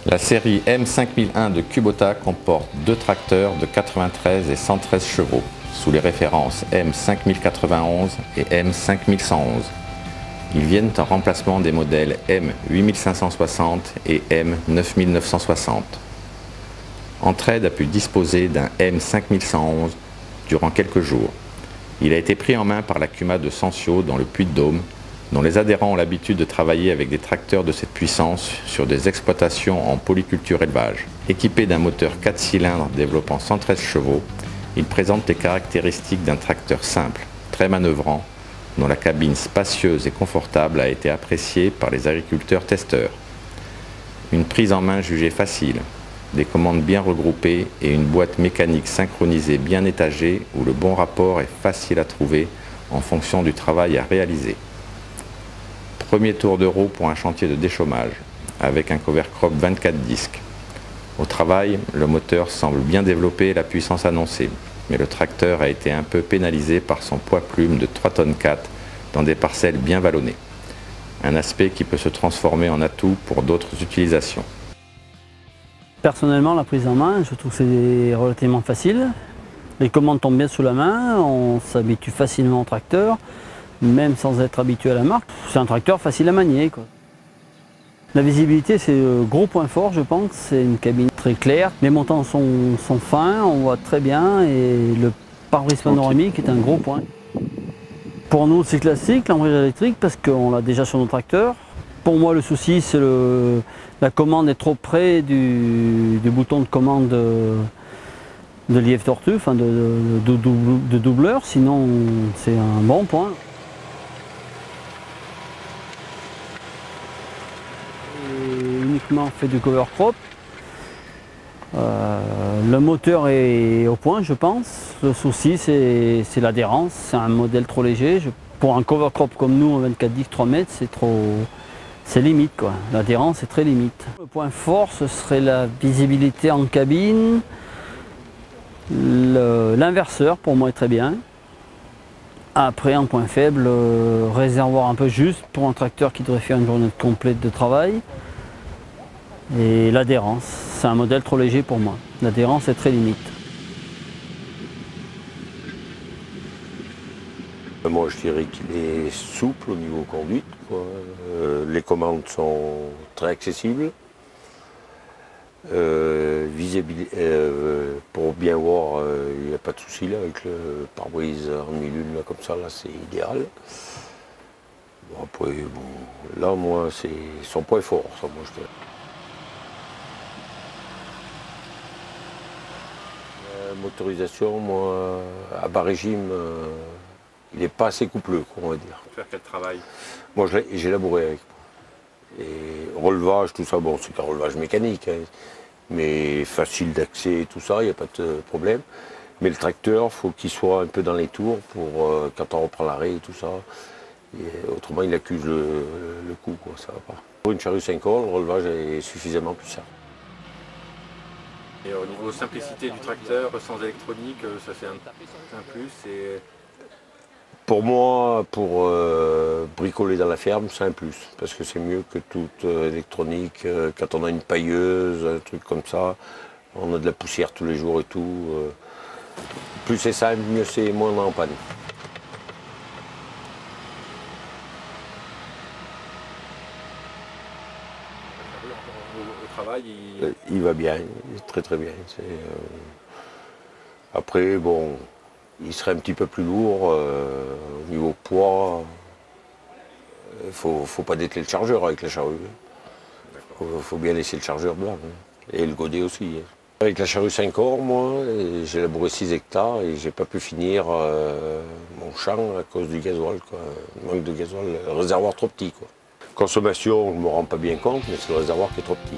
La série M5001 de Kubota comporte deux tracteurs de 93 et 113 chevaux, sous les références M5091 et M5111. Ils viennent en remplacement des modèles M8560 et M9960. Entraide a pu disposer d'un M5111 durant quelques jours. Il a été pris en main par la Cuma de Sancio dans le Puy-de-Dôme, dont les adhérents ont l'habitude de travailler avec des tracteurs de cette puissance sur des exploitations en polyculture élevage. Équipé d'un moteur 4 cylindres développant 113 chevaux, il présente les caractéristiques d'un tracteur simple, très manœuvrant, dont la cabine spacieuse et confortable a été appréciée par les agriculteurs testeurs. Une prise en main jugée facile, des commandes bien regroupées et une boîte mécanique synchronisée bien étagée où le bon rapport est facile à trouver en fonction du travail à réaliser. Premier tour de roue pour un chantier de déchômage, avec un cover crop 24 disques. Au travail, le moteur semble bien développer la puissance annoncée, mais le tracteur a été un peu pénalisé par son poids plume de 3 tonnes 4 dans des parcelles bien vallonnées. Un aspect qui peut se transformer en atout pour d'autres utilisations. Personnellement, la prise en main, je trouve que c'est relativement facile. Les commandes tombent bien sous la main, on s'habitue facilement au tracteur, même sans être habitué à la marque. C'est un tracteur facile à manier, quoi. La visibilité, c'est le gros point fort, je pense. C'est une cabine très claire. Les montants sont fins, on voit très bien, et le pare-brise panoramique est un gros point. Pour nous, c'est classique, l'embrayage électrique, parce qu'on l'a déjà sur nos tracteurs. Pour moi, le souci, c'est la commande est trop près du bouton de commande de lièvre tortue, enfin de doubleur, sinon c'est un bon point. Et uniquement fait du cover crop. Le moteur est au point, je pense. Le souci, c'est l'adhérence. C'est un modèle trop léger. Pour un cover crop comme nous, en 24-10, 3 mètres, c'est limite, quoi. L'adhérence est très limite. Le point fort, ce serait la visibilité en cabine. L'inverseur, pour moi, est très bien. Après, en point faible, réservoir un peu juste pour un tracteur qui devrait faire une journée complète de travail. Et l'adhérence, c'est un modèle trop léger pour moi. L'adhérence est très limite. Moi, je dirais qu'il est souple au niveau conduite, quoi. Les commandes sont très accessibles. Pour bien voir, il n'y a pas de souci là avec le pare-brise en demi-lune là, comme ça, là c'est idéal. Bon, après, bon, là, moi, c'est son point fort, ça, moi, je dirais. Motorisation, moi, à bas régime, il n'est pas assez coupleux, on va dire. Faire quel travail? Moi, j'ai labouré avec. Et relevage, tout ça, bon, c'est un relevage mécanique, hein, mais facile d'accès, tout ça, il n'y a pas de problème. Mais le tracteur, il faut qu'il soit un peu dans les tours pour quand on reprend l'arrêt et tout ça. Et autrement, il accuse le coup, quoi, ça va pas. Pour une charrue 5 corps, le relevage est suffisamment puissant. Et au niveau simplicité du tracteur, sans électronique, ça c'est un plus. Pour moi, pour bricoler dans la ferme, c'est un plus, parce que c'est mieux que toute électronique. Quand on a une pailleuse, un truc comme ça, on a de la poussière tous les jours et tout. Plus c'est simple, mieux c'est, moins on est en panne. Au travail, il va bien, il est très très bien. Après, bon, il serait un petit peu plus lourd au niveau poids. Il ne faut pas dételer le chargeur avec la charrue. Il faut bien laisser le chargeur blanc. Hein. Et le godet aussi. Hein. Avec la charrue 5 corps, moi, j'ai labouré 6 hectares et j'ai pas pu finir mon champ à cause du gasoil. Quoi. Manque de gasoil, le réservoir trop petit. Quoi. Consommation, je ne me rends pas bien compte, mais c'est le réservoir qui est trop petit.